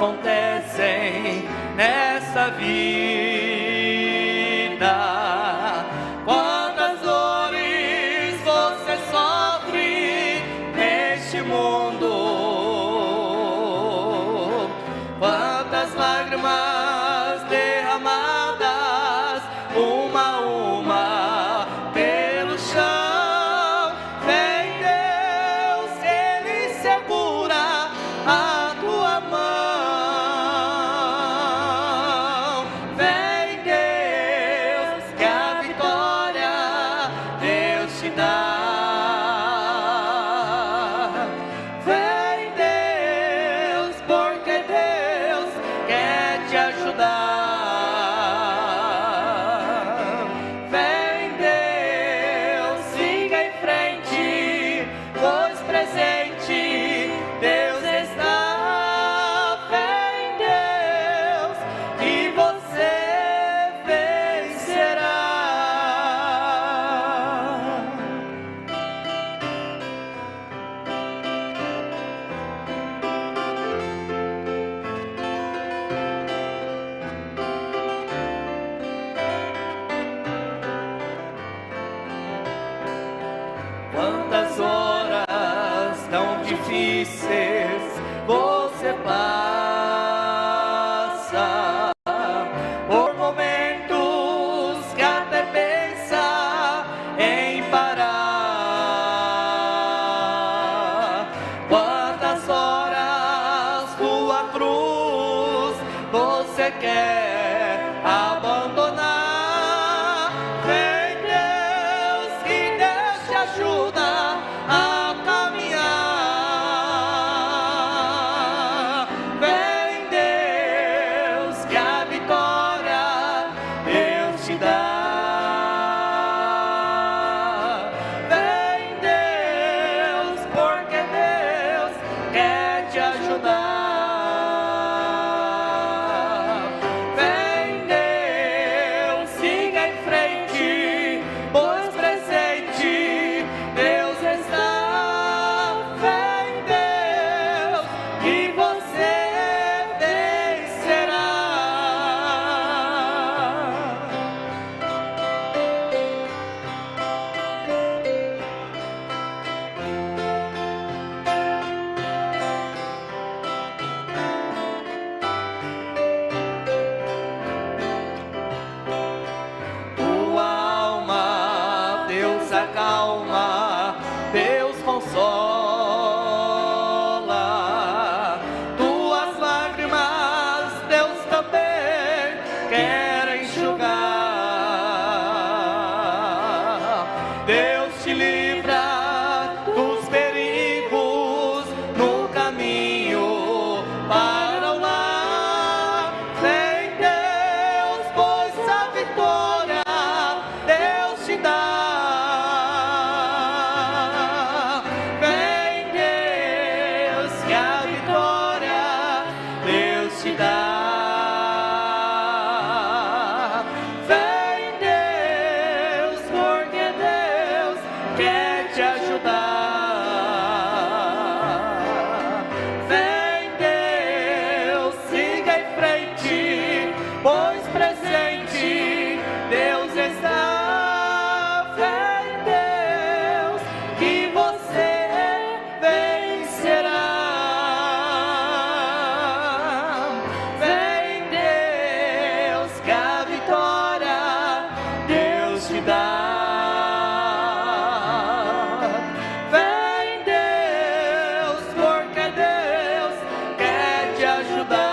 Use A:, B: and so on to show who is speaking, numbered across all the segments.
A: acontecem nessa vida. Quantas dores você sofre neste mundo, quantas lágrimas derramadas, uma a uma, pelo chão. Vem Deus, Ele segura a tua mão. Vem Deus, que a vitória Deus te dá. Vem Deus, porque Deus quer te ajudar. Vem Deus, siga em frente, pois presente Deus está. Vem Deus, e você vencerá. Quantas horas tão difíceis você passa, por momentos que até pensa em parar. Quantas horas tua cruz você quer abandonar. Vem Deus, que Deus te ajuda a caminhar. Vem Deus, que a vitória Deus te dá. Vem Deus, porque Deus quer te ajudar. Vem Deus, siga em frente, pois presente Deus está. Vem Deus, que você vencerá. Tua alma Deus acalma, Deus consola. Tuas lágrimas Deus também quer enxugar. Deus te livra dos perigos no caminho para o lar. Vem Deus, pois a vitória Deus te dá. Vem Deus, que a vitória Deus te dá. Vem Deus, porque Deus quer te ajudar. Vem Deus, siga em frente, pois presente Deus está. Vem Deus, que você vencerá. Vem Deus, que a vitória Deus te dá. Vem Deus, porque Deus quer te ajudar.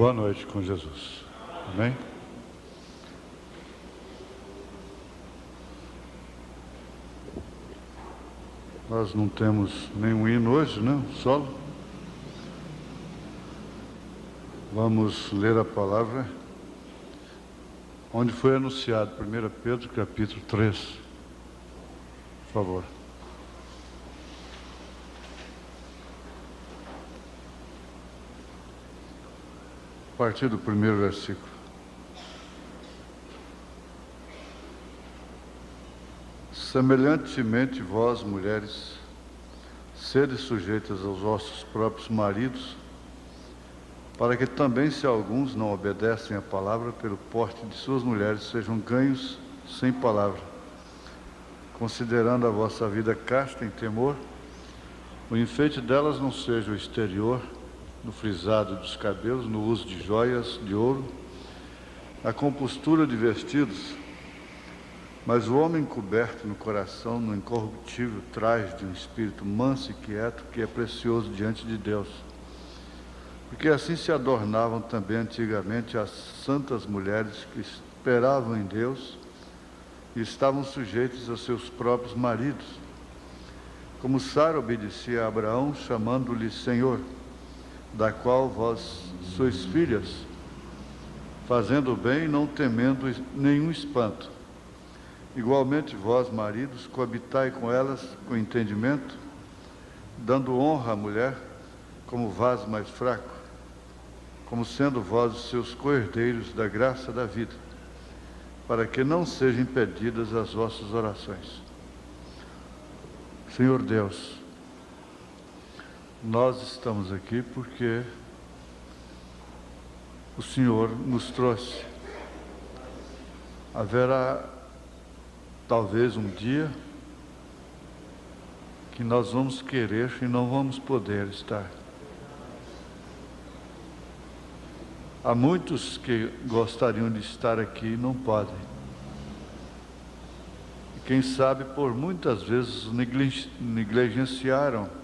B: boa noite com Jesus. Amém? Nós não temos nenhum hino hoje, né? Solo. Vamos ler a palavra onde foi anunciado, 1 Pedro, capítulo 3. Por favor. A partir do primeiro versículo. Semelhantemente, vós, mulheres, sede sujeitas aos vossos próprios maridos, para que também, se alguns não obedecem à palavra, pelo porte de suas mulheres, sejam ganhos sem palavra, considerando a vossa vida casta em temor, o enfeite delas não seja o exterior, no frisado dos cabelos, no uso de joias de ouro, a compostura de vestidos, mas o homem coberto no coração, no incorruptível traje de um espírito manso e quieto, que é precioso diante de Deus. Porque assim se adornavam também antigamente as santas mulheres que esperavam em Deus e estavam sujeitas a seus próprios maridos. Como Sara obedecia a Abraão, chamando-lhe Senhor, da qual vós sois filhas, fazendo o bem e não temendo nenhum espanto. Igualmente vós, maridos, coabitai com elas com entendimento, dando honra à mulher como vaso mais fraco, como sendo vós os seus co-herdeiros da graça da vida, para que não sejam impedidas as vossas orações. Senhor Deus, nós estamos aqui porque o Senhor nos trouxe. Haverá talvez um dia que nós vamos querer e não vamos poder estar. Há muitos que gostariam de estar aqui e não podem. E quem sabe por muitas vezes negligenciaram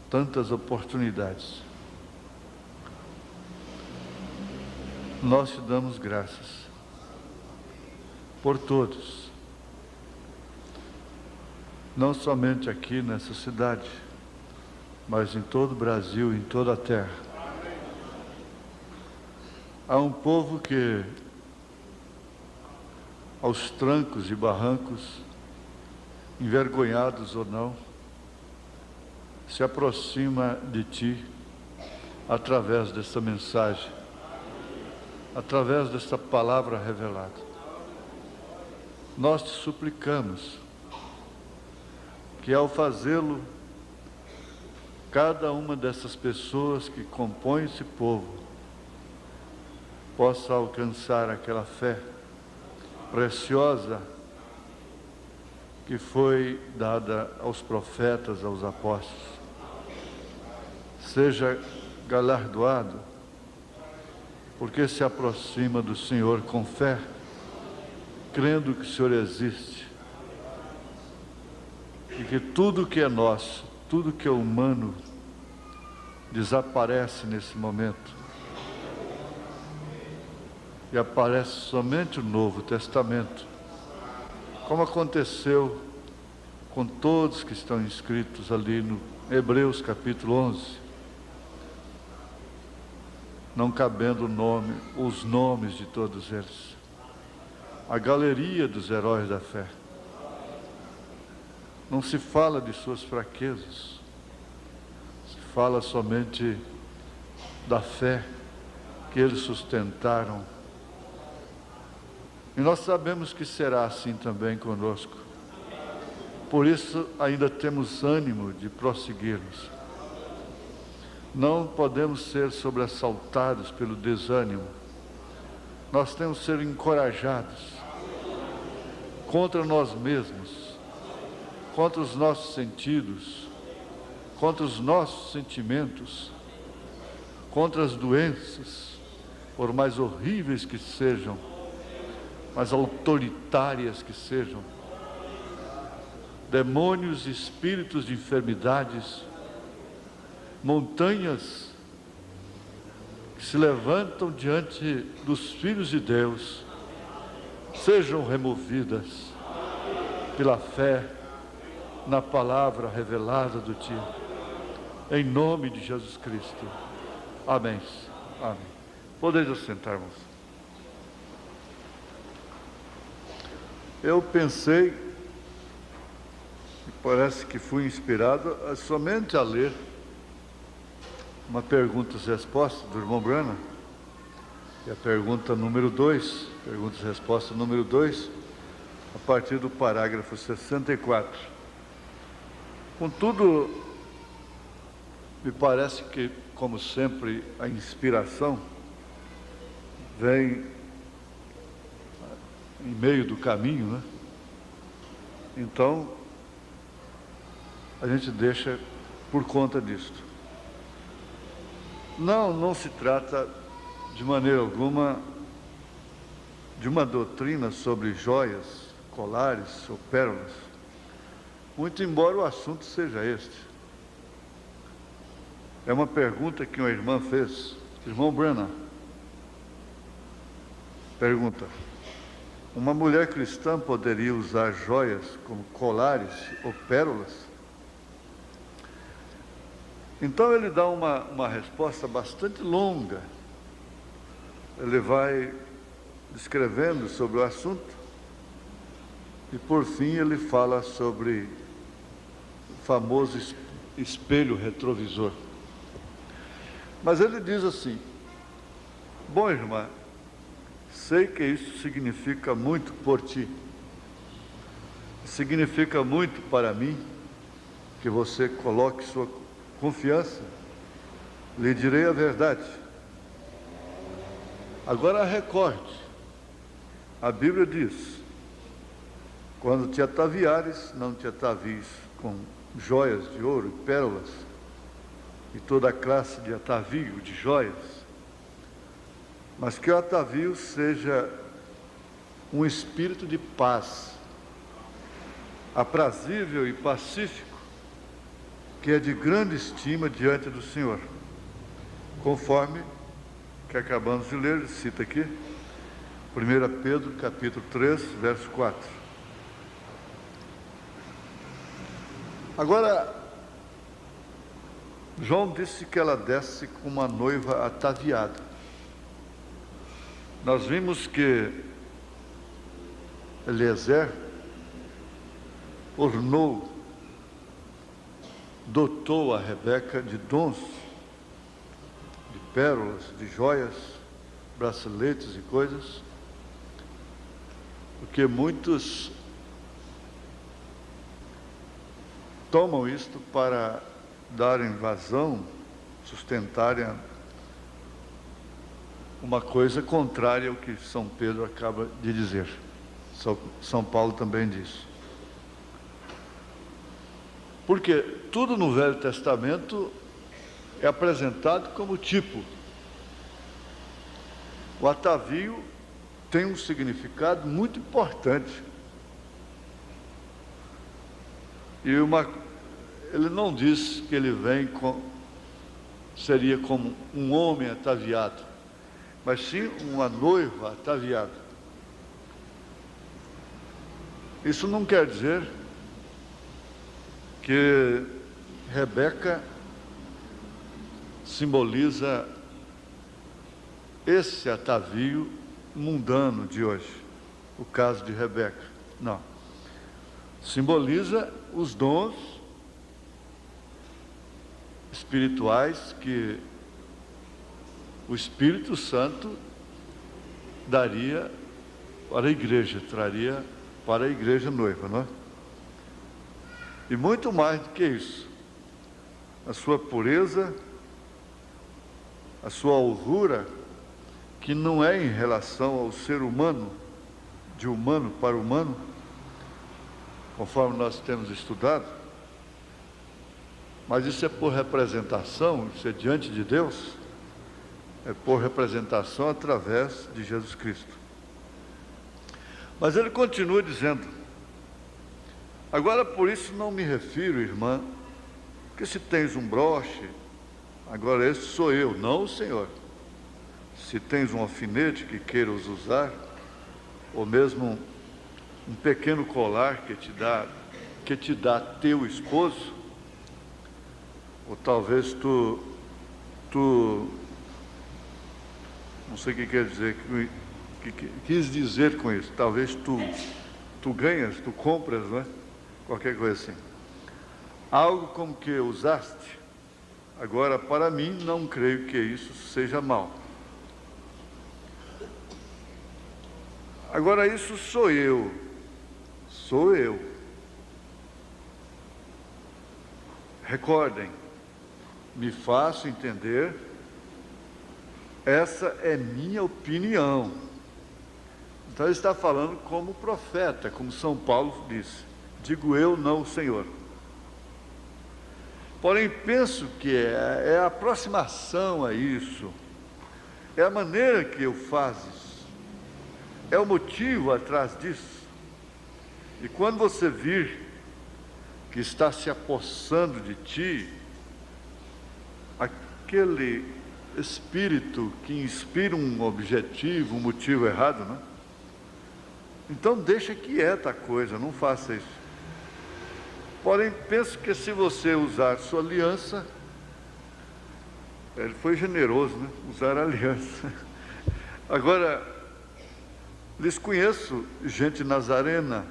B: tantas oportunidades. Nós te damos graças por todos. Não somente aqui nessa cidade, mas em todo o Brasil, em toda a terra. Há um povo que, aos trancos e barrancos, envergonhados ou não, se aproxima de Ti através dessa mensagem, através dessa palavra revelada. Nós te suplicamos que, ao fazê-lo, cada uma dessas pessoas que compõem esse povo possa alcançar aquela fé preciosa que foi dada aos profetas, aos apóstolos. Seja galardoado, porque se aproxima do Senhor com fé, crendo que o Senhor existe, e que tudo que é nosso, tudo que é humano, desaparece nesse momento, e aparece somente o Novo Testamento, como aconteceu com todos que estão inscritos ali no Hebreus capítulo 11, não cabendo os nomes de todos eles, a galeria dos heróis da fé. Não se fala de suas fraquezas, se fala somente da fé que eles sustentaram. E nós sabemos que será assim também conosco. Por isso ainda temos ânimo de prosseguirmos. Não podemos ser sobressaltados pelo desânimo. Nós temos que ser encorajados contra nós mesmos, contra os nossos sentidos, contra os nossos sentimentos, contra as doenças, por mais horríveis que sejam, mais autoritárias que sejam, demônios e espíritos de enfermidades, montanhas que se levantam diante dos filhos de Deus sejam removidas pela fé na palavra revelada do Ti, em nome de Jesus Cristo. Amém. Amém. Podeis assentar-vos. Eu pensei, e parece que fui inspirado somente a ler uma perguntas e respostas do irmão Branham, e a pergunta número 2, perguntas e respostas número 2, a partir do parágrafo 64. Contudo, me parece que, como sempre, a inspiração vem em meio do caminho, né? Então, a gente deixa por conta disto. Não se trata de maneira alguma de uma doutrina sobre joias, colares ou pérolas, muito embora o assunto seja este. É uma pergunta que uma irmã fez, irmão Branham. Pergunta: uma mulher cristã poderia usar joias como colares ou pérolas? Então ele dá uma resposta bastante longa. Ele vai descrevendo sobre o assunto e, por fim, ele fala sobre o famoso espelho retrovisor. Mas ele diz assim: bom, irmã, sei que isso significa muito por ti, significa muito para mim que você coloque sua confiança. Lhe direi a verdade. Agora recorde, a Bíblia diz: quando te ataviares, não te atavies com joias de ouro e pérolas e toda a classe de atavio de joias, mas que o atavio seja um espírito de paz, aprazível e pacífico, que é de grande estima diante do Senhor, conforme que acabamos de ler, cita aqui, 1 Pedro capítulo 3, verso 4. Agora, João disse que ela desce com uma noiva ataviada. Nós vimos que Eliezer ornou, dotou a Rebeca de dons, de pérolas, de joias, braceletes e coisas, porque muitos tomam isto para darem vazão, sustentarem uma coisa contrária ao que São Pedro acaba de dizer. São Paulo também diz. Porque tudo no Velho Testamento é apresentado como tipo. O atavio tem um significado muito importante. E ele não diz que ele seria como um homem ataviado, mas sim uma noiva ataviada. Isso não quer dizer que Rebeca simboliza esse atavio mundano de hoje, o caso de Rebeca. Não. Simboliza os dons espirituais que o Espírito Santo daria para a igreja, traria para a igreja noiva, não é? E muito mais do que isso, a sua pureza, a sua alvura, que não é em relação ao ser humano, de humano para humano, conforme nós temos estudado, mas isso é por representação, isso é diante de Deus, é por representação através de Jesus Cristo. Mas ele continua dizendo: agora, por isso não me refiro, irmã, que se tens um broche, agora esse sou eu, não o Senhor. se tens um alfinete que queiras usar, ou mesmo um pequeno colar que te dá teu esposo, ou talvez tu não sei o que quer dizer, que quis dizer com isso, talvez tu ganhas, tu compras, não é? Qualquer coisa assim. Algo como que usaste. Agora, para mim, não creio que isso seja mal. Agora, isso sou eu. Recordem, me faço entender, essa é minha opinião. Então, ele está falando como profeta, como São Paulo disse. Digo eu, não o Senhor. Porém, penso que é a aproximação a isso, é a maneira que eu faço isso, é o motivo atrás disso. E quando você vir que está se apossando de ti, aquele espírito que inspira um objetivo, um motivo errado, né? Então deixa quieta a coisa, não faça isso. Porém, penso que se você usar sua aliança, ele foi generoso, né? Usar a aliança. Agora, lhes conheço gente nazarena,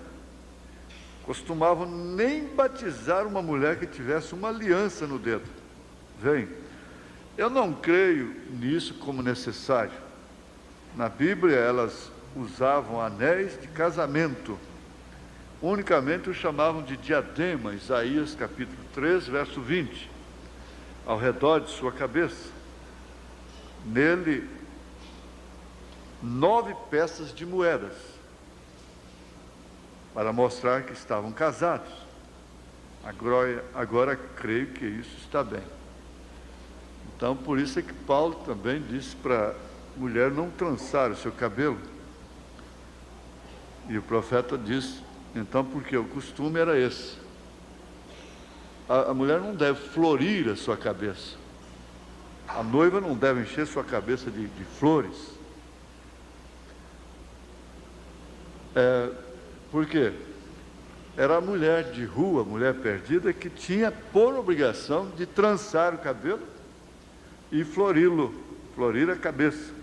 B: costumavam nem batizar uma mulher que tivesse uma aliança no dedo. Vem, eu não creio nisso como necessário. Na Bíblia, elas usavam anéis de casamento. Unicamente o chamavam de diadema, Isaías capítulo 3, verso 20, ao redor de sua cabeça. Nele, 9 peças de moedas, para mostrar que estavam casados. Agora creio que isso está bem. Então, por isso é que Paulo também disse para a mulher não trançar o seu cabelo. E o profeta disse, então, porque o costume era esse. A mulher não deve florir a sua cabeça. A noiva não deve encher sua cabeça de flores. Por quê? Era a mulher de rua, a mulher perdida, que tinha por obrigação de trançar o cabelo e florir a cabeça,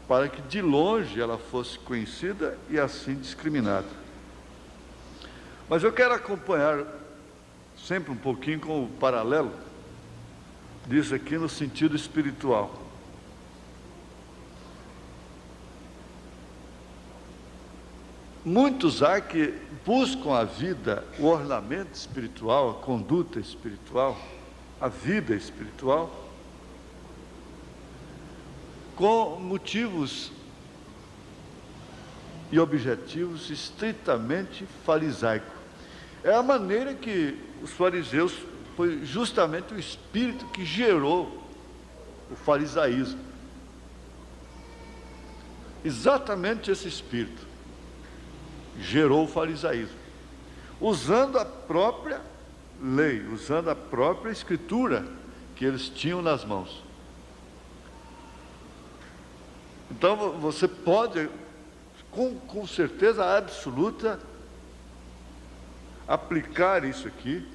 B: para que de longe ela fosse conhecida e assim discriminada. Mas eu quero acompanhar sempre um pouquinho com o paralelo disso aqui no sentido espiritual. Muitos há que buscam a vida, o ornamento espiritual, a conduta espiritual, a vida espiritual, com motivos e objetivos estritamente farisaicos. É a maneira que os fariseus, foi justamente o espírito que gerou o farisaísmo. Exatamente esse espírito gerou o farisaísmo, usando a própria lei, usando a própria escritura que eles tinham nas mãos. Então você pode, com certeza absoluta, aplicar isso aqui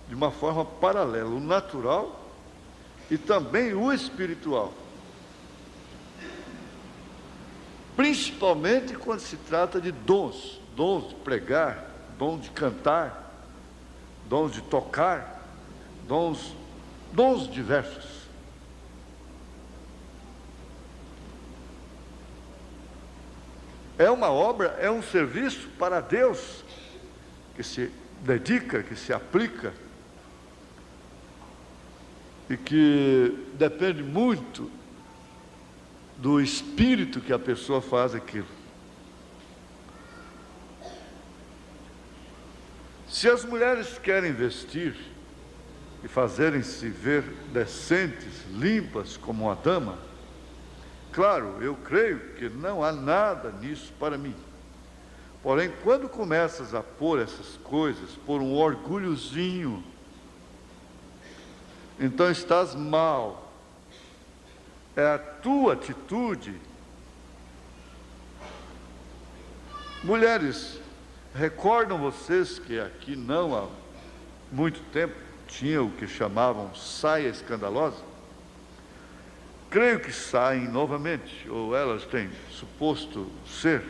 B: de uma forma paralela, o natural e também o espiritual. Principalmente quando se trata de dons de pregar, dons de cantar, dons de tocar, dons diversos. É uma obra, é um serviço para Deus, que se dedica, que se aplica, e que depende muito do espírito que a pessoa faz aquilo. Se as mulheres querem vestir e fazerem-se ver decentes, limpas como uma dama, claro, eu creio que não há nada nisso para mim. Porém, quando começas a pôr essas coisas, por um orgulhozinho, então estás mal, é a tua atitude. Mulheres, recordam vocês que aqui não há muito tempo tinha o que chamavam saia escandalosa? Creio que saem novamente, ou elas têm suposto ser.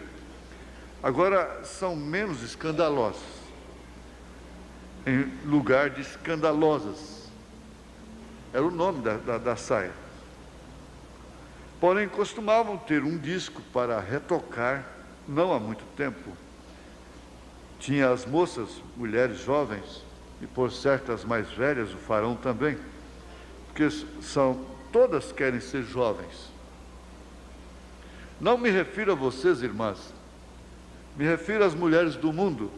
B: Agora são menos escandalosas, em lugar de escandalosas. Era o nome da saia. Porém, costumavam ter um disco para retocar, não há muito tempo. Tinha as moças, mulheres jovens, e por certas mais velhas o farão também, porque todas querem ser jovens. Não me refiro a vocês, irmãs, me refiro às mulheres do mundo,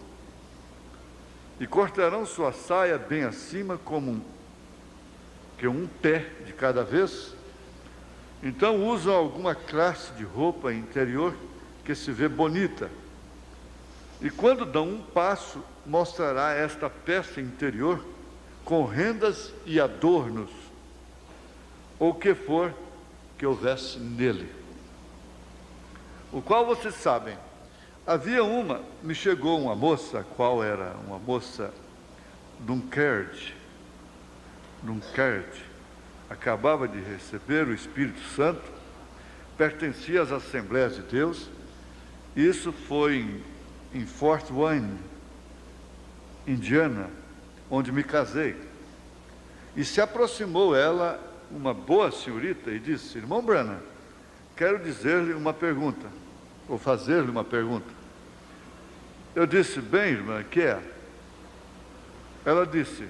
B: e cortarão sua saia bem acima, como um pé de cada vez. Então usam alguma classe de roupa interior que se vê bonita, e quando dão um passo, mostrará esta peça interior com rendas e adornos, ou o que for que houvesse nele. O qual vocês sabem, me chegou uma moça, a qual era uma moça Dunkerque, acabava de receber o Espírito Santo, pertencia às Assembleias de Deus. Isso foi em Fort Wayne, Indiana, onde me casei. E se aproximou ela, uma boa senhorita, e disse: irmão Branham, quero dizer-lhe uma pergunta, ou fazer-lhe uma pergunta. Eu disse: bem, irmã, que é? Ela disse: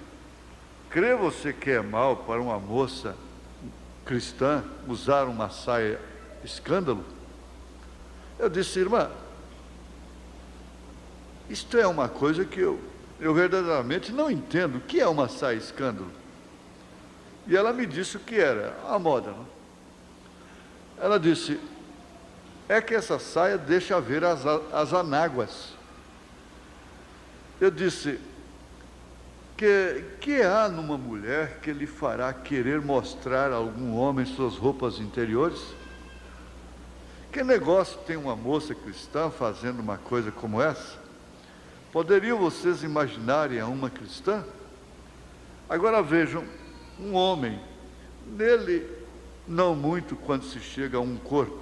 B: crê você que é mal para uma moça cristã usar uma saia escândalo? Eu disse: irmã, isto é uma coisa que eu verdadeiramente não entendo. O que é uma saia escândalo? E ela me disse o que era, a moda, não? Ela disse: é que essa saia deixa ver as anáguas. Eu disse: que há numa mulher que lhe fará querer mostrar a algum homem suas roupas interiores? Que negócio tem uma moça cristã fazendo uma coisa como essa? Poderiam vocês imaginarem a uma cristã? Agora vejam, um homem, nele não muito quando se chega a um corpo.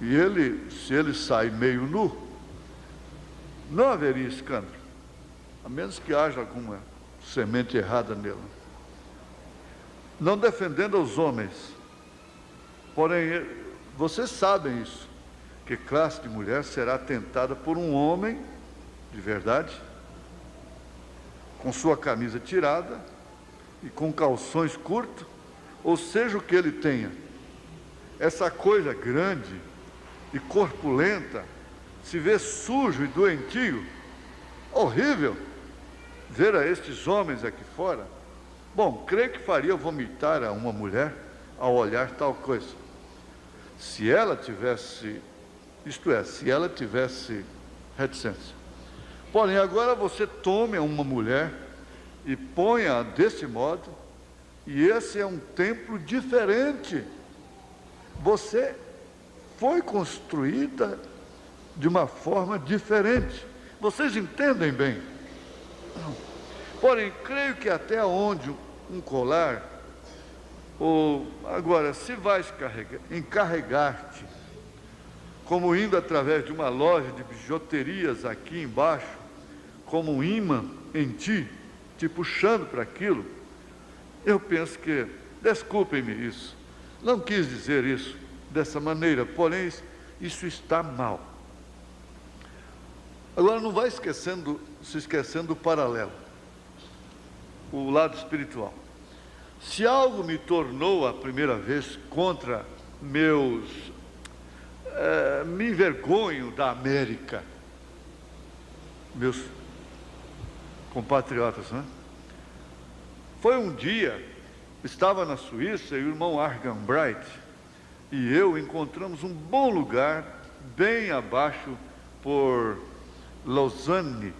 B: E se ele sai meio nu, não haveria escândalo, a menos que haja alguma semente errada nele. Não defendendo os homens, porém, vocês sabem isso, que classe de mulher será tentada por um homem de verdade, com sua camisa tirada e com calções curtos, ou seja o que ele tenha. Essa coisa grande e corpulenta se vê sujo e doentio, horrível ver a estes homens aqui fora. Bom, creio que faria vomitar a uma mulher ao olhar tal coisa. Se ela tivesse, se ela tivesse reticência. Porém, agora você tome uma mulher e ponha desse modo, e esse é um templo diferente. Você foi construída de uma forma diferente. Vocês entendem bem? Porém, creio que até onde um colar, ou agora, se vais encarregar-te, como indo através de uma loja de bijuterias aqui embaixo, como um imã em ti, te puxando para aquilo, eu penso que, desculpem-me isso, não quis dizer isso dessa maneira, porém, isso está mal. Agora, não vai se esquecendo do paralelo, o lado espiritual. Se algo me tornou a primeira vez contra me envergonho da América, meus compatriotas, né? Foi um dia, estava na Suíça e o irmão Argan Bright e eu encontramos um bom lugar bem abaixo por Lausanne,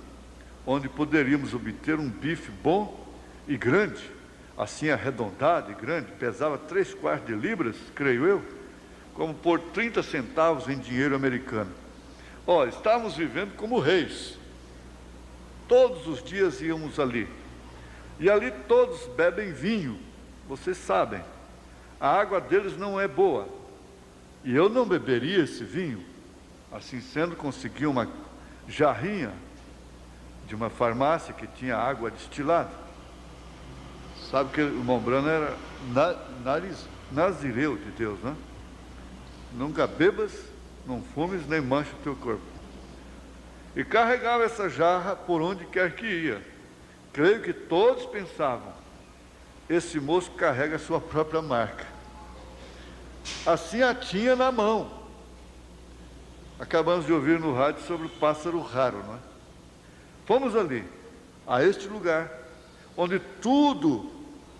B: onde poderíamos obter um bife bom e grande, assim arredondado e grande, pesava 3/4 de libras, creio eu, como por 30 centavos em dinheiro americano. Olha, estávamos vivendo como reis. Todos os dias íamos ali. E ali todos bebem vinho, vocês sabem. A água deles não é boa. E eu não beberia esse vinho. Assim sendo, consegui uma jarrinha de uma farmácia que tinha água destilada. Sabe que o irmão Branham era nazireu de Deus, né? Nunca bebas, não fumes, nem manche o teu corpo. E carregava essa jarra por onde quer que ia. Creio que todos pensavam, esse moço carrega a sua própria marca. Assim a tinha na mão. Acabamos de ouvir no rádio sobre o pássaro raro, não é? Fomos ali, a este lugar, onde tudo,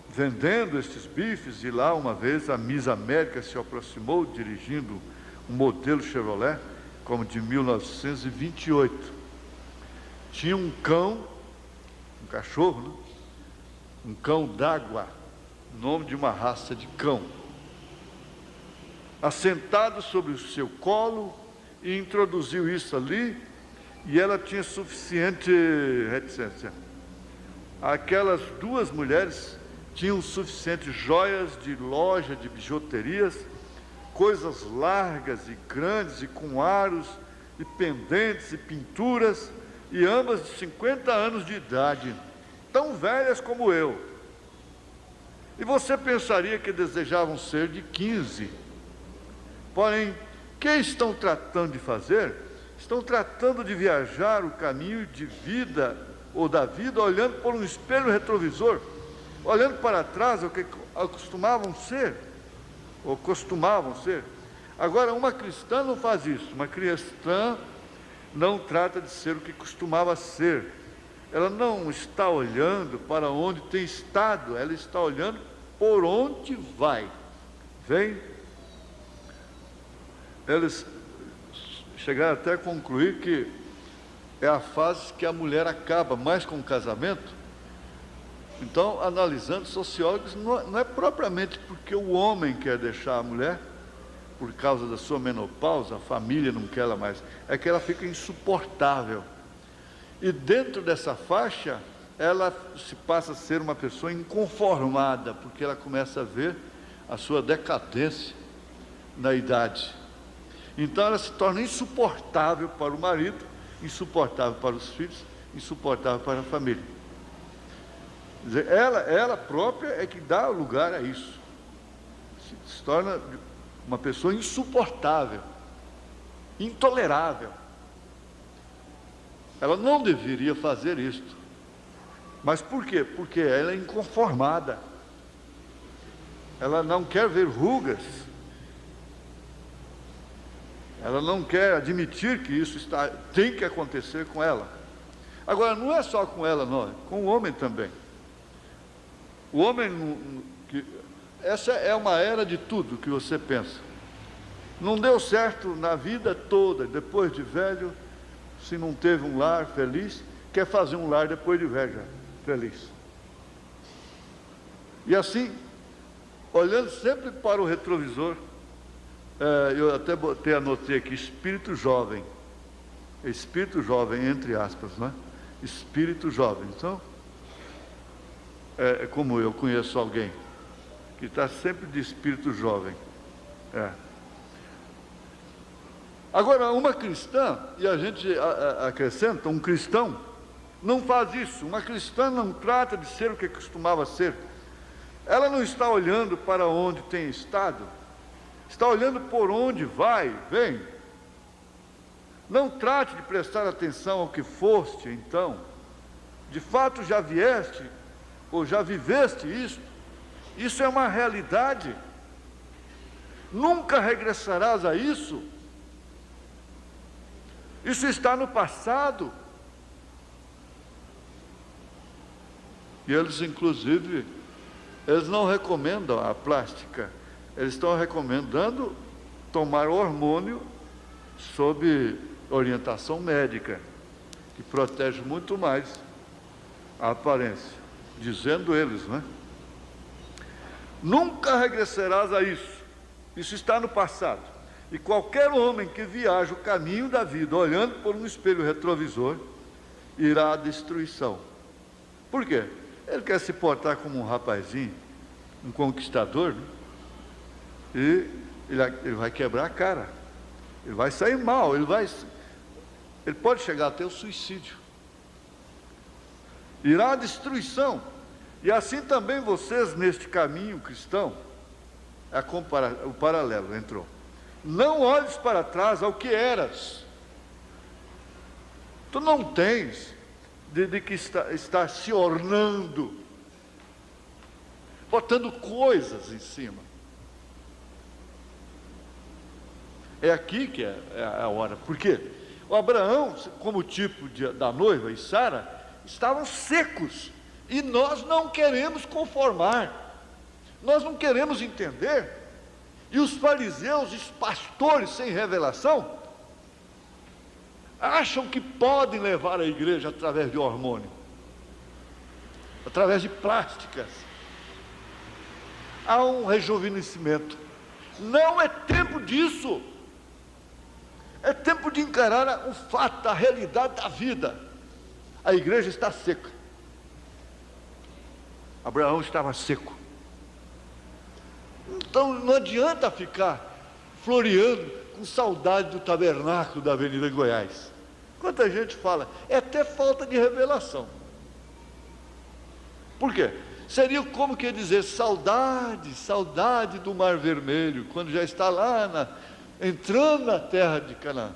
B: vendendo estes bifes, e lá uma vez a Miss América se aproximou dirigindo um modelo Chevrolet, como de 1928. Tinha um cão, um cachorro, né? Um cão d'água, nome de uma raça de cão, assentado sobre o seu colo, e introduziu isso ali, e ela tinha suficiente reticência. Aquelas duas mulheres tinham suficientes joias de loja, de bijuterias, coisas largas e grandes, e com aros, e pendentes, e pinturas, e ambas de 50 anos de idade, tão velhas como eu. E você pensaria que desejavam ser de 15. Porém, o que estão tratando de fazer? Estão tratando de viajar o caminho de vida, ou da vida, olhando por um espelho retrovisor, olhando para trás, o que costumavam ser. Agora, uma cristã não faz isso. Uma cristã não trata de ser o que costumava ser. Ela não está olhando para onde tem estado, ela está olhando por onde vai. Vem. Eles chegaram até a concluir que é a fase que a mulher acaba mais com o casamento. Então, analisando, sociólogos, não é propriamente porque o homem quer deixar a mulher, por causa da sua menopausa, a família não quer ela mais, é que ela fica insuportável. E dentro dessa faixa, ela se passa a ser uma pessoa inconformada, porque ela começa a ver a sua decadência na idade. Então ela se torna insuportável para o marido, insuportável para os filhos, insuportável para a família. Quer dizer, ela própria é que dá lugar a isso. Se torna uma pessoa insuportável, intolerável. Ela não deveria fazer isto. Mas por quê? Porque ela é inconformada. Ela não quer ver rugas. Ela não quer admitir que isso tem que acontecer com ela. Agora, não é só com ela, não, é com o homem também. O homem, essa é uma era de tudo que você pensa. Não deu certo na vida toda, depois de velho, se não teve um lar feliz, quer fazer um lar depois de velho, feliz. E assim, olhando sempre para o retrovisor, eu até anotei aqui, espírito jovem, entre aspas, não é? Espírito jovem. Então, como eu conheço alguém que está sempre de espírito jovem. Agora, uma cristã, e a gente acrescenta, um cristão, não faz isso. Uma cristã não trata de ser o que costumava ser. Ela não está olhando para onde tem estado, está olhando por onde vai, vem. Não trate de prestar atenção ao que foste, então. De fato, já vieste, ou já viveste isso. Isso é uma realidade. Nunca regressarás a isso. Isso está no passado. E eles, inclusive, eles não recomendam a plástica. Eles estão recomendando tomar hormônio sob orientação médica, que protege muito mais a aparência, dizendo eles, né? Nunca regressarás a isso. Isso está no passado. E qualquer homem que viaja o caminho da vida olhando por um espelho retrovisor irá à destruição. Por quê? Ele quer se portar como um rapazinho, um conquistador, né? E ele vai quebrar a cara. Ele vai sair mal, ele pode chegar até o suicídio. Irá à destruição. E assim também vocês, neste caminho cristão, o paralelo entrou. Não olhes para trás ao que eras. Tu não tens de que está se ornando, botando coisas em cima. É aqui que é a hora. Por quê? O Abraão, como tipo da noiva e Sara, estavam secos. E nós não queremos conformar. Nós não queremos entender. E os fariseus, os pastores sem revelação, acham que podem levar a igreja através de hormônio, através de plásticas. Há um rejuvenescimento. Não é tempo disso. É tempo de encarar o fato, a realidade da vida. A igreja está seca. Abraão estava seco. Então não adianta ficar floreando com saudade do tabernáculo da Avenida Goiás. Quanta gente fala, é até falta de revelação. Por quê? Seria como que dizer saudade do Mar Vermelho, quando já está lá entrando na terra de Canaã.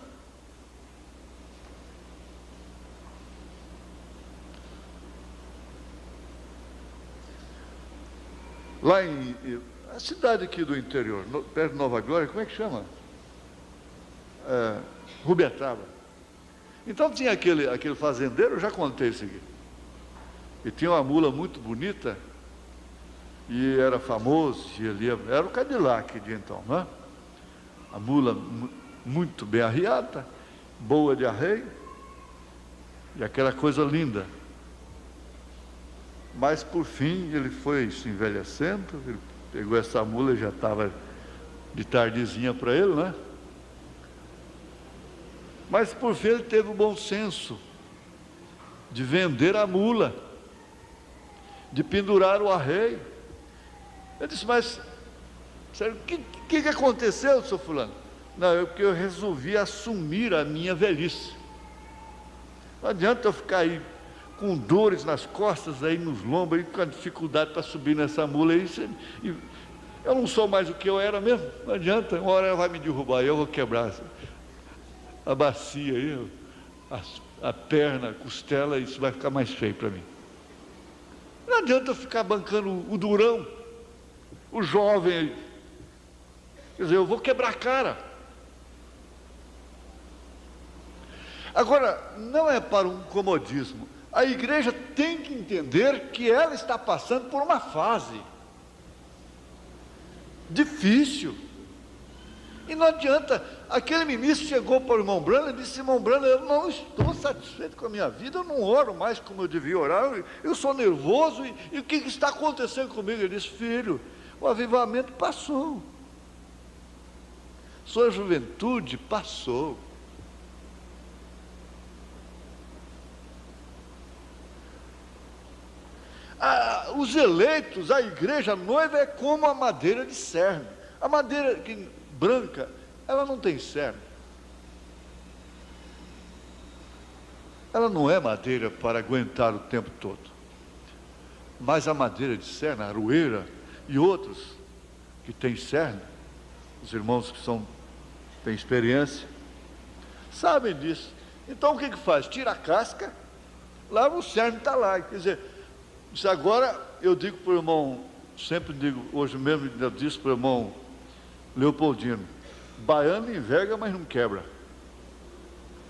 B: Lá a cidade aqui do interior, perto de Nova Glória, como é que chama? Rubiataba. Então tinha aquele fazendeiro, eu já contei isso aqui. E tinha uma mula muito bonita, e era famoso, era o Cadillac de então, né? A mula muito bem arriada, boa de arreio, e aquela coisa linda. Mas por fim ele foi se envelhecendo, ele pegou essa mula, já estava de tardezinha para ele, né? Mas por fim ele teve o bom senso de vender a mula, de pendurar o arreio. Eu disse, mas sério, o que aconteceu, seu fulano? Não, porque eu resolvi assumir a minha velhice. Não adianta eu ficar aí com dores nas costas, aí nos lombos, aí, com a dificuldade para subir nessa mula aí, eu não sou mais o que eu era mesmo. Não adianta, uma hora ela vai me derrubar, eu vou quebrar a bacia aí, a perna, a costela, isso vai ficar mais feio para mim. Não adianta eu ficar bancando o durão, o jovem aí. Quer dizer, eu vou quebrar a cara. Agora, não é para um comodismo. A igreja tem que entender que ela está passando por uma fase difícil. E não adianta, aquele ministro chegou para o irmão Brana e disse, irmão Brana, eu não estou satisfeito com a minha vida, eu não oro mais como eu devia orar, eu sou nervoso, e o que está acontecendo comigo? Ele disse, filho, o avivamento passou, sua juventude passou. Os eleitos, a igreja, a noiva é como a madeira de cerne. A madeira branca, ela não tem cerne. Ela não é madeira para aguentar o tempo todo. Mas a madeira de cerne, a aroeira e outros que têm cerne, os irmãos que têm experiência, sabem disso. Então o que faz? Tira a casca, lava o cerne, está lá. Quer dizer, isso agora eu digo para o irmão, sempre digo, hoje mesmo eu disse para o irmão Leopoldino, baiano enverga, mas não quebra.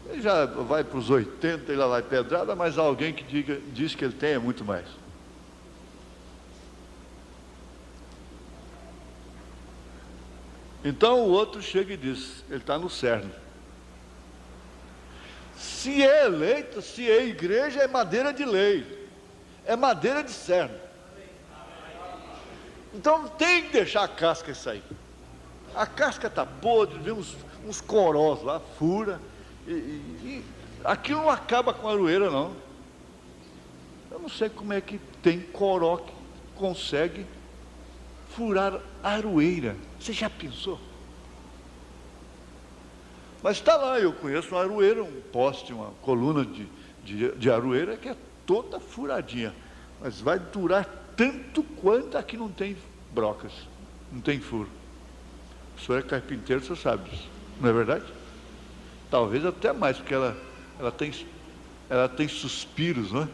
B: Ele já vai para os 80, ele lá vai pedrada, mas há alguém que diz que ele tem é muito mais. Então o outro chega e diz, ele está no cerne. Se é eleito, se é igreja, é madeira de lei, é madeira de cerne. Então tem que deixar a casca sair. A casca está podre, vê uns corós lá, fura, e aquilo não acaba com a aroeira, não. Eu não sei como é que tem coró que consegue furar a aroeira. Você já pensou? Mas está lá, eu conheço uma aroeira, um poste, uma coluna de aroeira que é toda furadinha. Mas vai durar tanto quanto a que não tem brocas, não tem furo. O senhor é carpinteiro, o senhor sabe disso, não é verdade? Talvez até mais, porque ela tem suspiros, não é?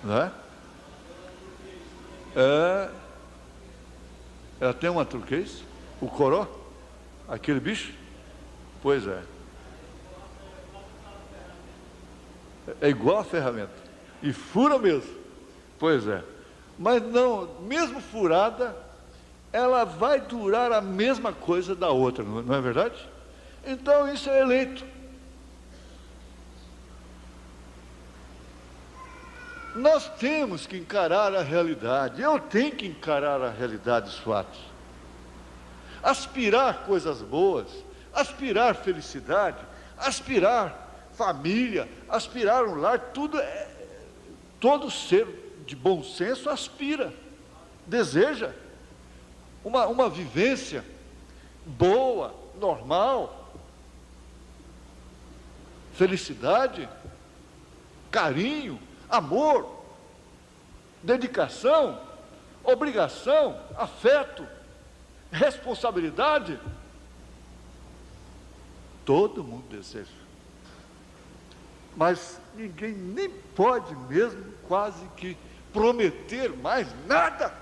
B: Não é? Ela tem uma turquês? O coró? Aquele bicho? Pois é. É igual a ferramenta. E fura mesmo. Pois é. Mas não, mesmo furada, ela vai durar a mesma coisa da outra, não é verdade? Então isso é eleito. Nós temos que encarar a realidade. Eu tenho que encarar a realidade dos fatos. Aspirar coisas boas, aspirar felicidade, aspirar família, aspirar um lar, todo ser de bom senso aspira, deseja uma vivência boa, normal, felicidade, carinho, amor, dedicação, obrigação, afeto, responsabilidade. Todo mundo deseja. Mas ninguém nem pode mesmo quase que prometer mais nada.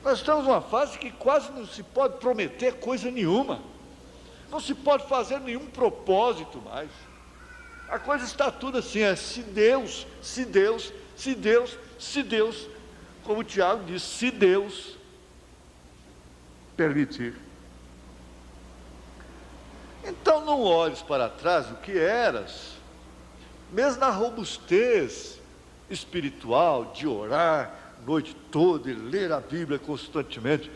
B: Nós estamos numa fase que quase não se pode prometer coisa nenhuma. Não se pode fazer nenhum propósito mais. A coisa está tudo assim, se Deus, se Deus, se Deus, se Deus, como o Tiago diz, se Deus permitir. Então não olhes para trás o que eras, mesmo na robustez espiritual, de orar noite toda e ler a Bíblia constantemente.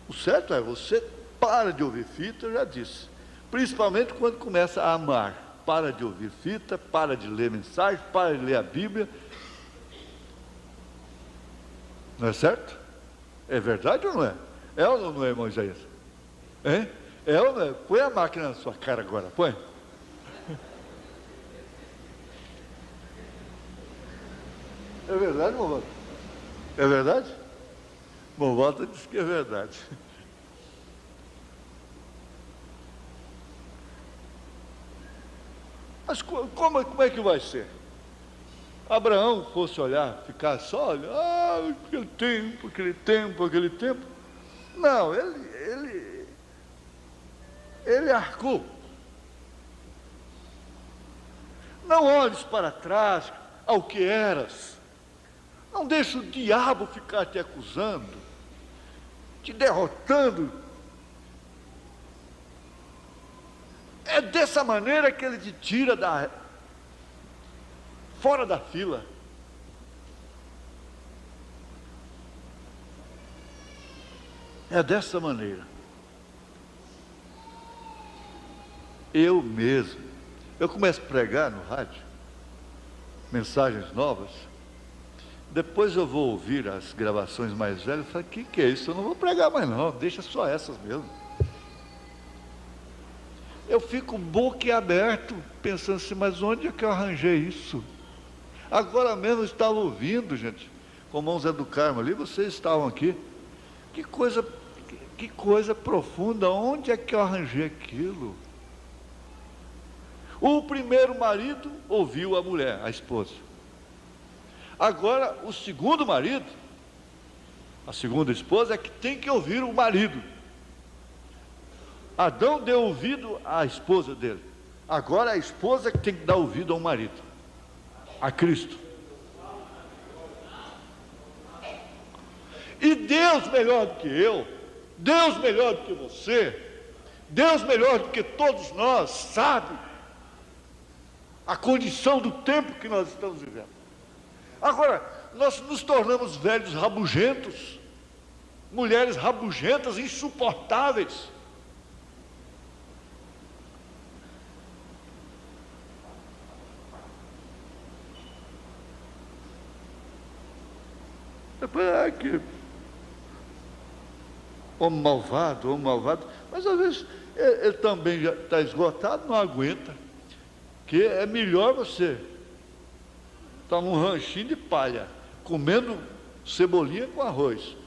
B: O certo é, você para de ouvir fita, eu já disse, principalmente quando começa a amar. Para de ouvir fita, para de ler mensagem, para de ler a Bíblia. Não é certo? É verdade ou não é? É ou não é, irmão Isaías? Hein? É ou não é? Põe a máquina na sua cara agora, põe. É verdade, irmão Walter? É verdade? Irmão Walter disse que é verdade. Mas como é que vai ser? Abraão fosse olhar, ficar só olhando, aquele tempo. Não, ele arcou. Não olhes para trás ao que eras. Não deixe o diabo ficar te acusando, te derrotando. É dessa maneira que ele te tira fora da fila. É dessa maneira. Eu começo a pregar no rádio, mensagens novas, depois eu vou ouvir as gravações mais velhas e falo, que é isso? Eu não vou pregar mais não, deixa só essas mesmo. Eu fico boquiaberto, pensando assim, mas onde é que eu arranjei isso? Agora mesmo eu estava ouvindo, gente, com o irmão Zé do Carmo ali, vocês estavam aqui, que coisa profunda, onde é que eu arranjei aquilo? O primeiro marido ouviu a mulher, a esposa. Agora, o segundo marido, a segunda esposa, é que tem que ouvir o marido. Adão deu ouvido à esposa dele. Agora a esposa que tem que dar ouvido ao marido, a Cristo. E Deus melhor do que eu, Deus melhor do que você, Deus melhor do que todos nós, sabe a condição do tempo que nós estamos vivendo. Agora, nós nos tornamos velhos rabugentos, mulheres rabugentas, insuportáveis. Depois, que homem malvado, mas às vezes ele também já está esgotado, não aguenta, que é melhor você estar num ranchinho de palha, comendo cebolinha com arroz,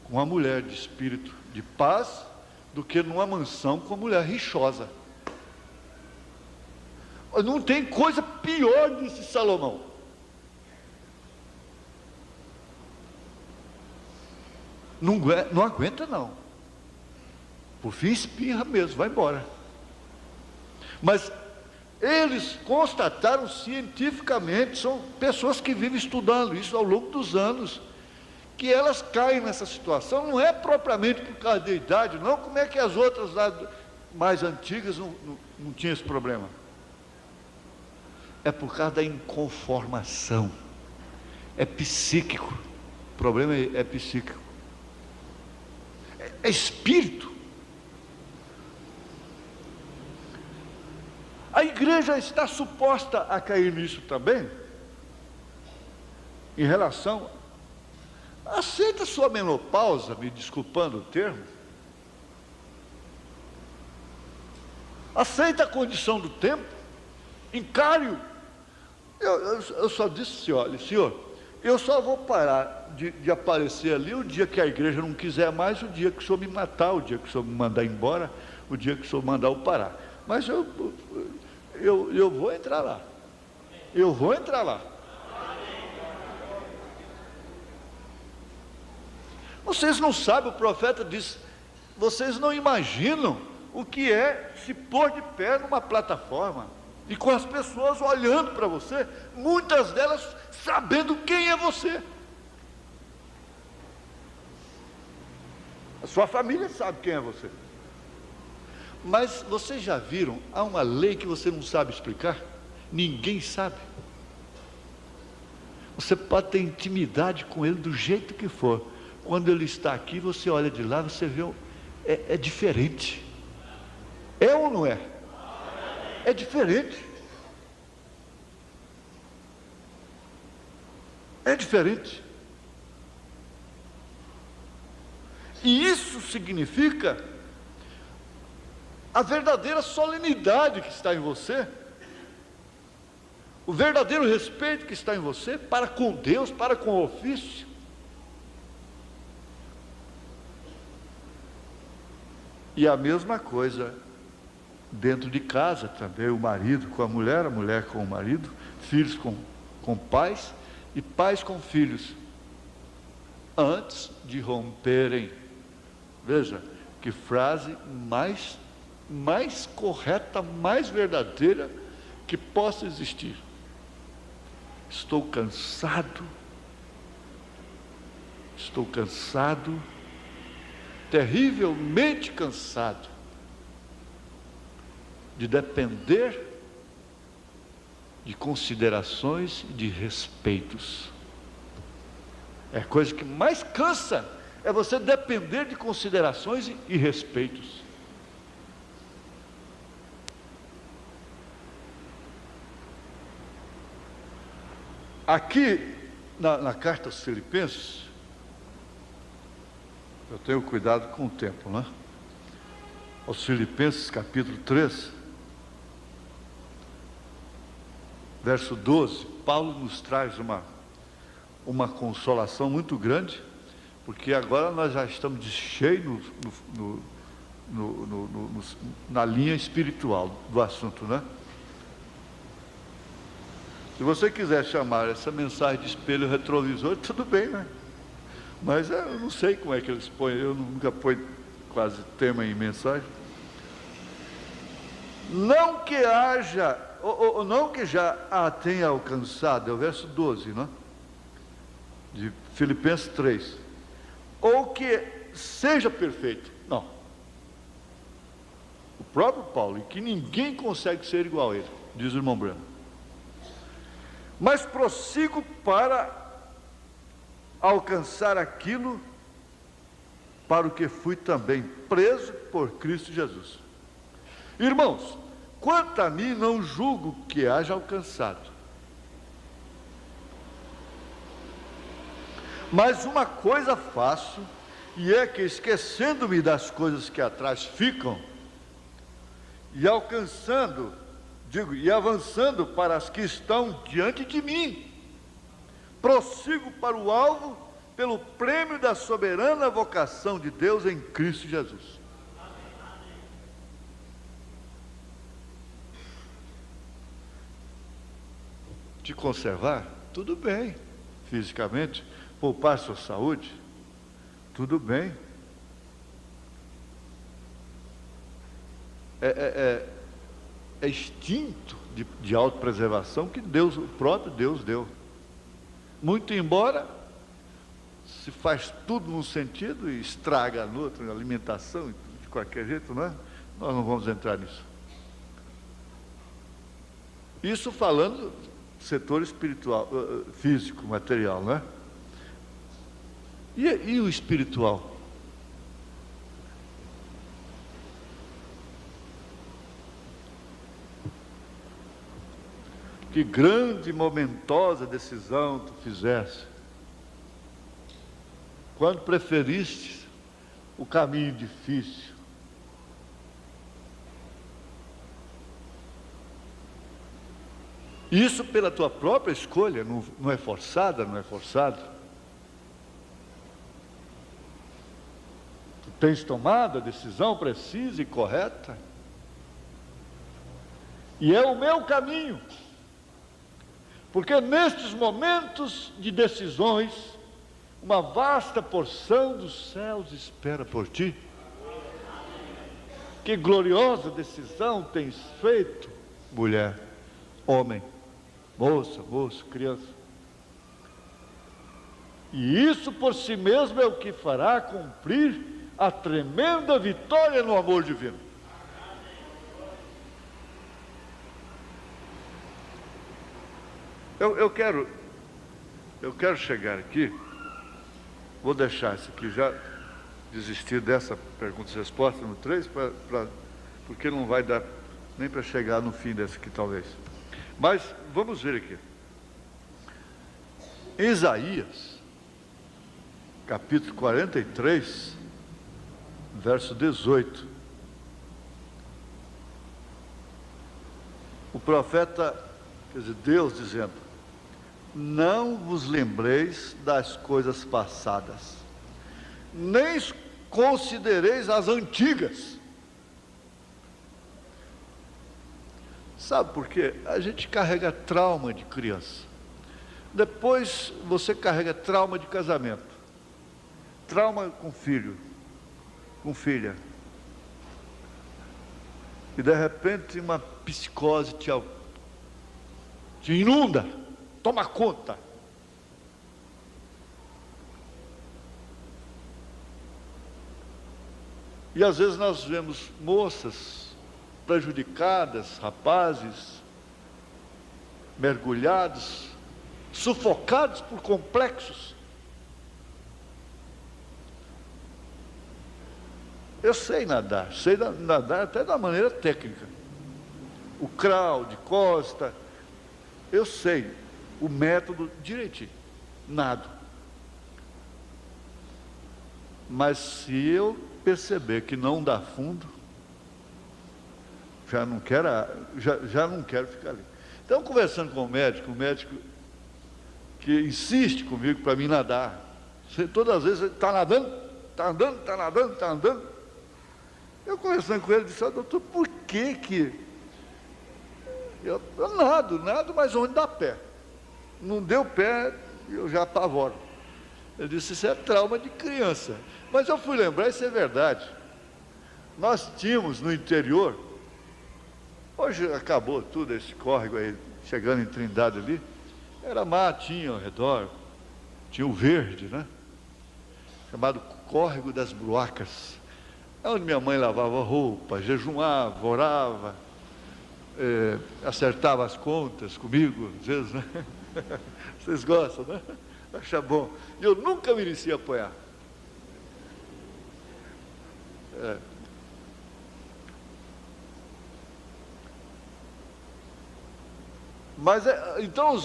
B: com uma mulher de espírito de paz, do que numa mansão com uma mulher rixosa. Não tem coisa pior, disse Salomão. Não aguenta não. Por fim espirra mesmo, vai embora. Mas eles constataram cientificamente, são pessoas que vivem estudando isso ao longo dos anos, que elas caem nessa situação, não é propriamente por causa da idade, não. Como é que as outras lá mais antigas não tinham esse problema? É por causa da inconformação, é psíquico, o problema é psíquico, é espírito. A igreja está suposta a cair nisso também, em relação, aceita sua menopausa, me desculpando o termo, aceita a condição do tempo, encare-o. Eu só disse assim, olha, senhor, eu só vou parar de aparecer ali o dia que a igreja não quiser mais, o dia que o senhor me matar, o dia que o senhor me mandar embora, o dia que o senhor mandar eu parar. Mas eu vou entrar lá. Eu vou entrar lá. Vocês não sabem, o profeta diz, vocês não imaginam o que é se pôr de pé numa plataforma e com as pessoas olhando para você, muitas delas sabendo quem é você. A sua família sabe quem é você. Mas vocês já viram, há uma lei que você não sabe explicar? Ninguém sabe. Você pode ter intimidade com ele do jeito que for. Quando ele está aqui, você olha de lá, você vê, é diferente. É ou não é? É diferente. É diferente. E isso significa a verdadeira solenidade que está em você, o verdadeiro respeito que está em você para com Deus, para com o ofício. E a mesma coisa dentro de casa também, o marido com a mulher com o marido, filhos com pais e pais com filhos, antes de romperem. Veja, que frase mais correta, mais verdadeira que possa existir. Estou cansado, terrivelmente cansado de depender de considerações e de respeitos. É a coisa que mais cansa, é você depender de considerações e respeitos. Aqui, na carta aos Filipenses, eu tenho cuidado com o tempo, né? Aos Filipenses, capítulo 3, verso 12, Paulo nos traz uma consolação muito grande, porque agora nós já estamos de cheio na linha espiritual do assunto, né? Se você quiser chamar essa mensagem de espelho retrovisor, tudo bem, né? Mas eu não sei como é que eles põem, eu nunca ponho quase tema em mensagem. Não que haja, ou não que já a tenha alcançado, é o verso 12, né? De Filipenses 3. Ou que seja perfeito. Não. O próprio Paulo, e que ninguém consegue ser igual a ele, diz o irmão Branco. Mas prossigo para alcançar aquilo para o que fui também preso por Cristo Jesus. Irmãos, quanto a mim, não julgo que haja alcançado. Mas uma coisa faço, e é que, esquecendo-me das coisas que atrás ficam, e avançando para as que estão diante de mim, prossigo para o alvo, pelo prêmio da soberana vocação de Deus em Cristo Jesus. Te conservar, tudo bem, fisicamente, poupar sua saúde, tudo bem. É instinto de autopreservação que Deus, o próprio Deus deu. Muito embora se faz tudo num sentido e estraga no outro, alimentação, de qualquer jeito, não é? Nós não vamos entrar nisso. Isso falando setor espiritual, físico, material, não é? E o espiritual? Que grande e momentosa decisão tu fizeste, quando preferiste o caminho difícil. Isso pela tua própria escolha, não é forçada, não é forçado. Tu tens tomado a decisão precisa e correta. E é o meu caminho. Porque nestes momentos de decisões, uma vasta porção dos céus espera por ti. Que gloriosa decisão tens feito, mulher, homem, moça, moço, criança. E isso por si mesmo é o que fará cumprir a tremenda vitória no amor divino. Eu quero chegar aqui, vou deixar isso aqui, já desistir dessa pergunta e resposta no 3, porque não vai dar nem para chegar no fim dessa aqui talvez. Mas vamos ver aqui. Em Isaías, capítulo 43, verso 18. O profeta, quer dizer, Deus dizendo: não vos lembreis das coisas passadas, nem considereis as antigas. Sabe por quê? A gente carrega trauma de criança. Depois você carrega trauma de casamento, trauma com filho, com filha. E de repente uma psicose te inunda, toma conta. E às vezes nós vemos moças prejudicadas, rapazes mergulhados, sufocados por complexos. Eu sei nadar até da maneira técnica. O crawl de costa, eu sei o método direitinho, nado. Mas se eu perceber que não dá fundo, já não quero ficar ali. Então, conversando com o médico que insiste comigo para mim nadar, todas as vezes ele está nadando, está andando. Eu conversando com ele, disse: doutor, por que eu nado, mas onde dá pé? Não deu pé, eu já apavoro. Ele disse: isso é trauma de criança. Mas eu fui lembrar, isso é verdade. Nós tínhamos no interior, hoje acabou tudo esse córrego aí, chegando em Trindade ali, era matinho ao redor, tinha o verde, né? Chamado Córrego das Bruacas. É onde minha mãe lavava roupa, jejuava, orava, acertava as contas comigo, às vezes, né? Vocês gostam, né? Acha bom. E eu nunca mereci apoiar. Mas, então,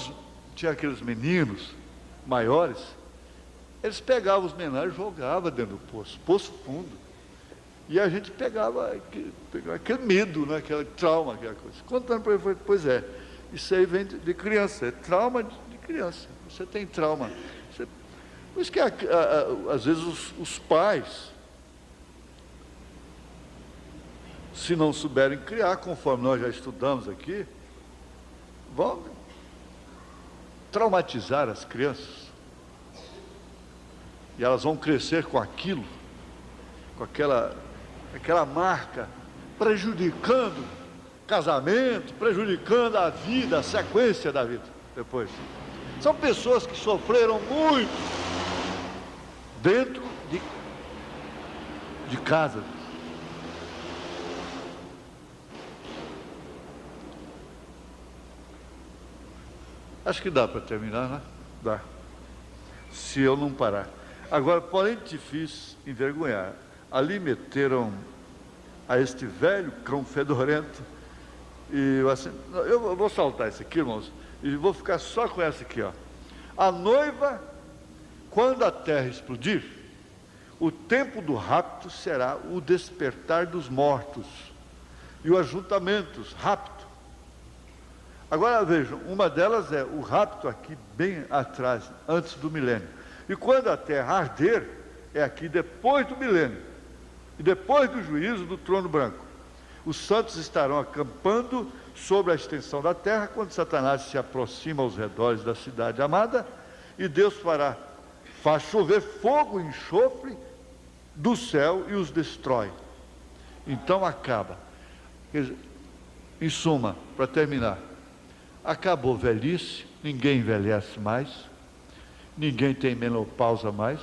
B: tinha aqueles meninos maiores, eles pegavam os menores e jogavam dentro do poço fundo. E a gente pegava aquele medo, né, aquele trauma, aquela coisa. Contando para ele, pois é, isso aí vem de criança, é trauma de criança. Você tem trauma. Por isso que, às vezes, os pais, se não souberem criar, conforme nós já estudamos aqui, vão traumatizar as crianças. E elas vão crescer com aquilo, com aquela marca, prejudicando o casamento, prejudicando a vida, a sequência da vida depois. São pessoas que sofreram muito dentro de casa. Acho que dá para terminar, né? Dá. Se eu não parar. Agora, porém te fiz envergonhar. Ali meteram a este velho cão fedorento. E eu vou saltar esse aqui, irmãos, e vou ficar só com essa aqui, ó. A noiva, quando a terra explodir, o tempo do rapto será o despertar dos mortos e o ajuntamento, rapto. Agora vejam, uma delas é o rapto aqui bem atrás, antes do milênio. E quando a terra arder, é aqui depois do milênio, e depois do juízo do trono branco. Os santos estarão acampando sobre a extensão da terra, quando Satanás se aproxima aos redores da cidade amada, e Deus faz chover fogo e enxofre do céu e os destrói. Então acaba. Em suma, para terminar, acabou velhice, ninguém envelhece mais, ninguém tem menopausa mais,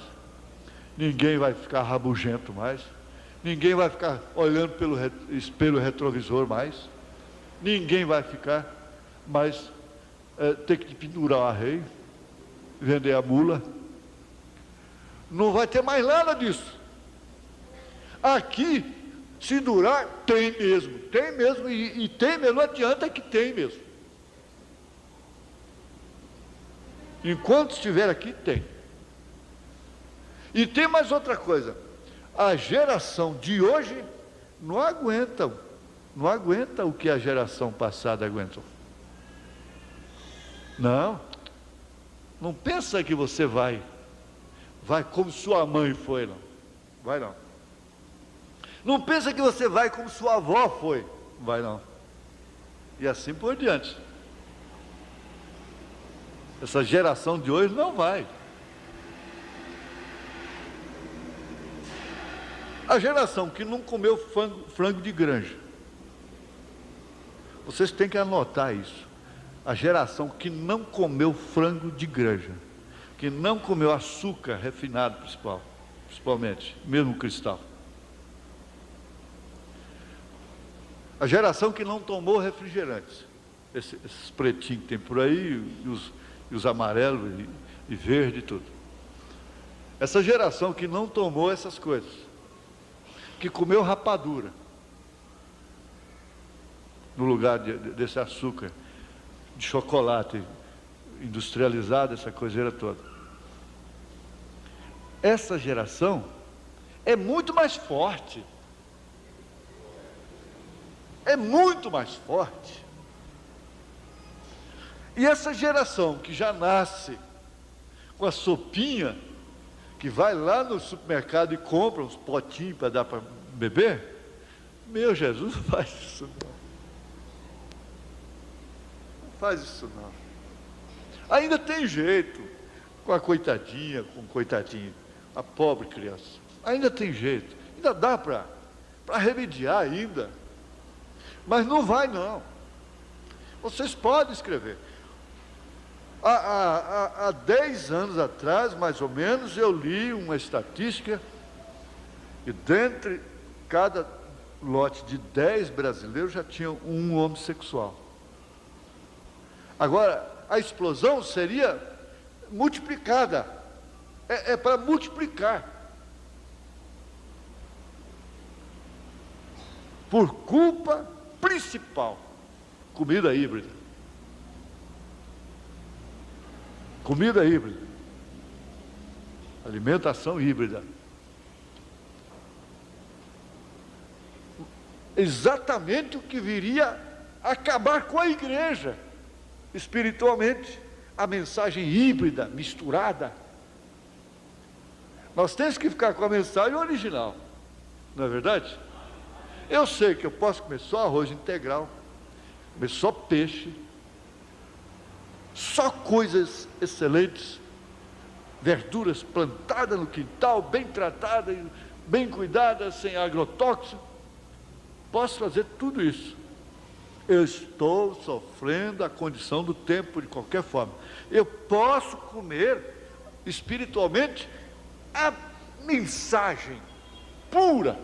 B: ninguém vai ficar rabugento mais, ninguém vai ficar olhando pelo espelho retrovisor mais, ninguém vai ficar mais ter que pendurar o arreio, vender a mula, não vai ter mais nada disso. Aqui, se durar, tem mesmo, e tem mesmo, não adianta que tem mesmo. Enquanto estiver aqui, tem. E tem mais outra coisa. A geração de hoje não aguenta o que a geração passada aguentou. Não pensa que você vai como sua mãe foi, não. Vai não. Não pensa que você vai como sua avó foi. Vai não. E assim por diante. Essa geração de hoje não vai. A geração que não comeu frango de granja. Vocês têm que anotar isso. A geração que não comeu frango de granja, que não comeu açúcar refinado principalmente, mesmo cristal. A geração que não tomou refrigerantes, esses pretinhos que tem por aí, e os amarelos e verde e tudo. Essa geração que não tomou essas coisas, que comeu rapadura, no lugar desse açúcar, de chocolate industrializado, essa coiseira toda. Essa geração é muito mais forte. É muito mais forte. E essa geração que já nasce com a sopinha, que vai lá no supermercado e compra uns potinhos para dar para beber, meu Jesus, não faz isso não. Não faz isso não. Ainda tem jeito, com a coitadinha, com o coitadinho, a pobre criança. Ainda tem jeito, ainda dá para remediar ainda. Mas não vai não. Vocês podem escrever. Há 10 anos atrás, mais ou menos, eu li uma estatística que dentre cada lote de 10 brasileiros já tinha um homossexual. Agora, a explosão seria
C: multiplicada. É para multiplicar. Por culpa principal, comida híbrida. Comida híbrida. Alimentação híbrida. Exatamente o que viria a acabar com a igreja, espiritualmente. A mensagem híbrida, misturada. Nós temos que ficar com a mensagem original, não é verdade? Eu sei que eu posso comer só arroz integral, comer só peixe, só coisas excelentes, verduras plantadas no quintal, bem tratadas, bem cuidadas, sem agrotóxico. Posso fazer tudo isso. Eu estou sofrendo a condição do tempo de qualquer forma. Eu posso comer espiritualmente a mensagem pura.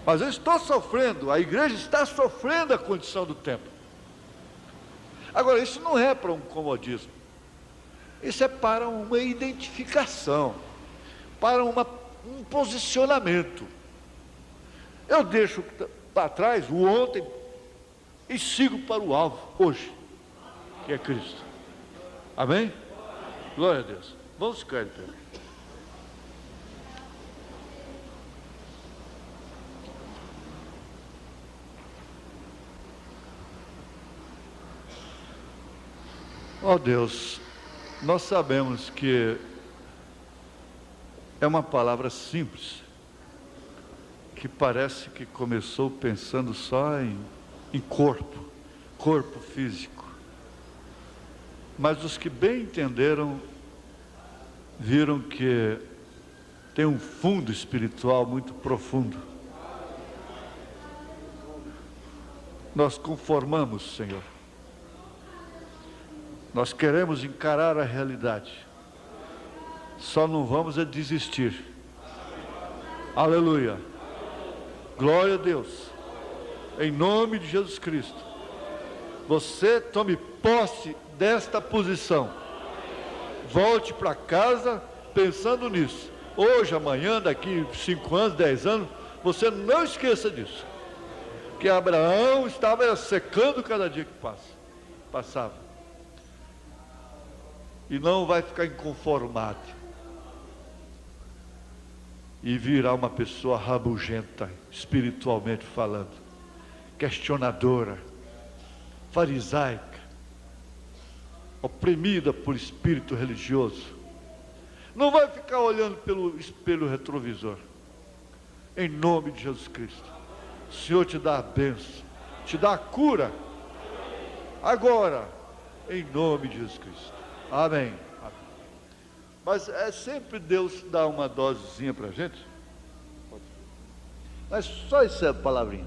C: Mas eu estou sofrendo, a igreja está sofrendo a condição do tempo. Agora, isso não é para um comodismo. Isso é para uma identificação, para um posicionamento. Eu deixo para trás o ontem e sigo para o alvo, hoje, que é Cristo. Amém? Glória a Deus. Vamos ficar de pé. Ó Deus, nós sabemos que é uma palavra simples, que parece que começou pensando só em corpo físico. Mas os que bem entenderam, viram que tem um fundo espiritual muito profundo. Nós conformamos, Senhor. Nós queremos encarar a realidade. Só não vamos desistir. Aleluia. Glória a Deus. Em nome de Jesus Cristo. Você tome posse desta posição. Volte para casa pensando nisso. Hoje, amanhã, daqui 5 anos, 10 anos, você não esqueça disso. Que Abraão estava secando cada dia que passava. E não vai ficar inconformado. E virá uma pessoa rabugenta, espiritualmente falando, questionadora, farisaica, oprimida por espírito religioso. Não vai ficar olhando pelo espelho retrovisor. Em nome de Jesus Cristo. O Senhor te dá a bênção, te dá a cura. Agora, em nome de Jesus Cristo. Amém. Mas é sempre Deus dá uma dosezinha para a gente. Mas só essa palavrinha.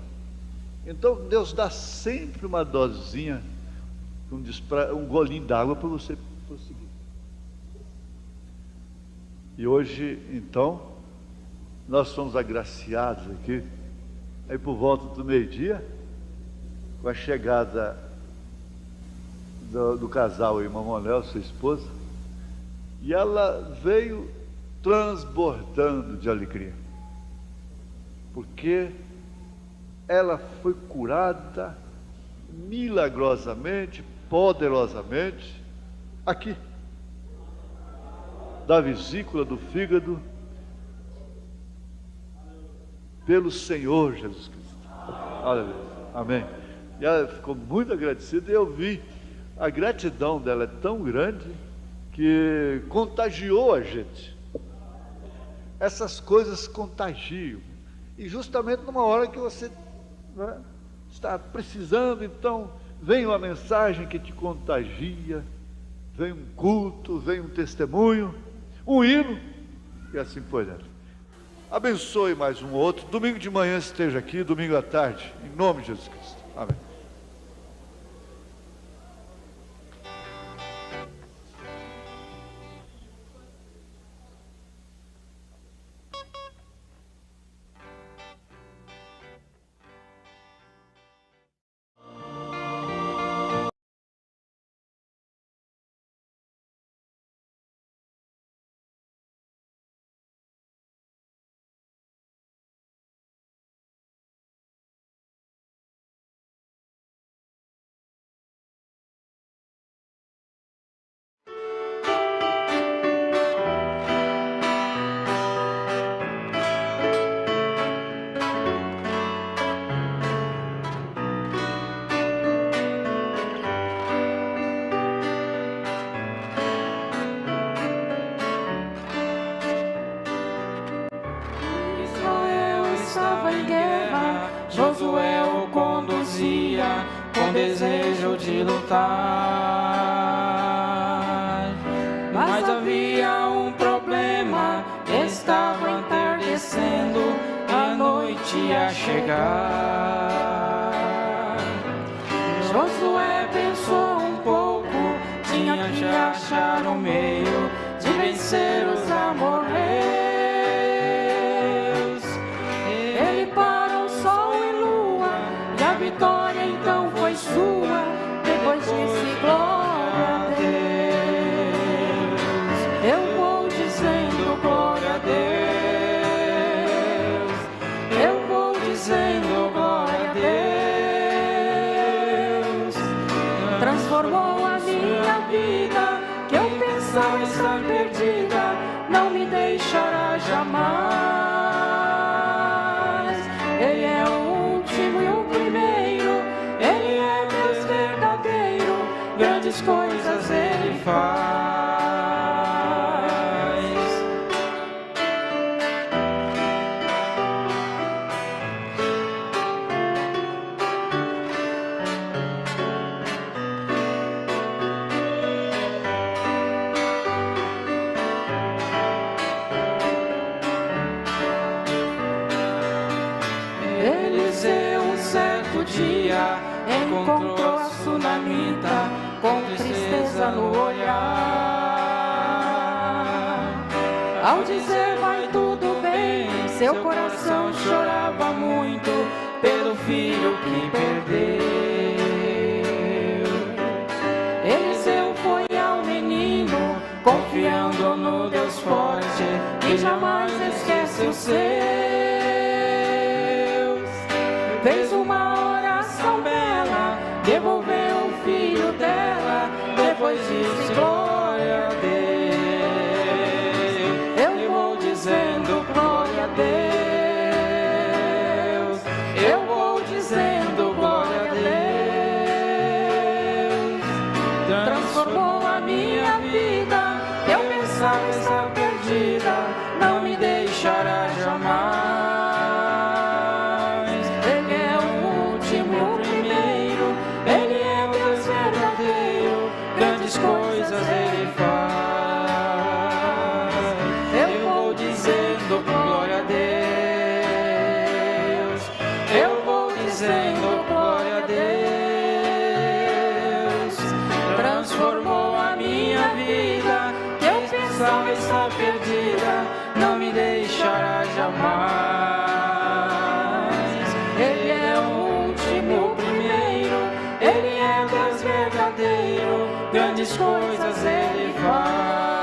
C: Então Deus dá sempre uma dosezinha, um golinho d'água para você prosseguir. E hoje, então, nós somos agraciados aqui, aí por volta do meio-dia, com a chegada do casal, irmão Manuel, sua esposa, e ela veio transbordando de alegria, porque ela foi curada milagrosamente, poderosamente, aqui, da vesícula do fígado, pelo Senhor Jesus Cristo. Aleluia. Amém. E ela ficou muito agradecida, e eu vi a gratidão dela é tão grande que contagiou a gente. Essas coisas contagiam. E justamente numa hora que você, né, está precisando, então vem uma mensagem que te contagia, vem um culto, vem um testemunho, um hino, e assim por diante. Abençoe mais um outro. Domingo de manhã esteja aqui, domingo à tarde, em nome de Jesus Cristo. Amém.
D: estava em guerra, Josué o conduzia com desejo de lutar. Mas havia um problema, estava entardecendo, a noite ia chegar. Josué pensou um pouco, tinha que achar um meio de vencer os amorreus. Ele parou sol e lua, e a vitória então foi sua. Depois disse glória a Deus. Eu vou dizendo glória a Deus. Eu vou dizendo glória a Deus. Transformou a minha vida, que eu pensava estar perdida, não me deixará jamais. Ele é o último e o primeiro, Ele é Deus verdadeiro, grandes coisas Ele faz. Eliseu, um certo dia, encontrou a sunamita com tristeza no olhar. Ao dizer vai tudo bem, seu coração chorava muito pelo filho que perdeu. Eliseu foi ao menino, confiando no Deus forte, que jamais esquece os seus. Fez uma oração bela, devolveu o filho dela, depois disse glória a Deus. Eu vou dizendo glória a Deus. Eu vou dizendo glória a Deus. Transformou a minha vida, eu pensava estar perdida, não me deixará jamais. Coisas Ele faz. Eu vou dizendo glória a Deus. Eu vou dizendo glória a Deus. Transformou a minha vida, que eu pensava estar perdida, não me deixará jamais. Ele é o último, o primeiro, Ele é Deus verdadeiro, grandes coisas Ele faz.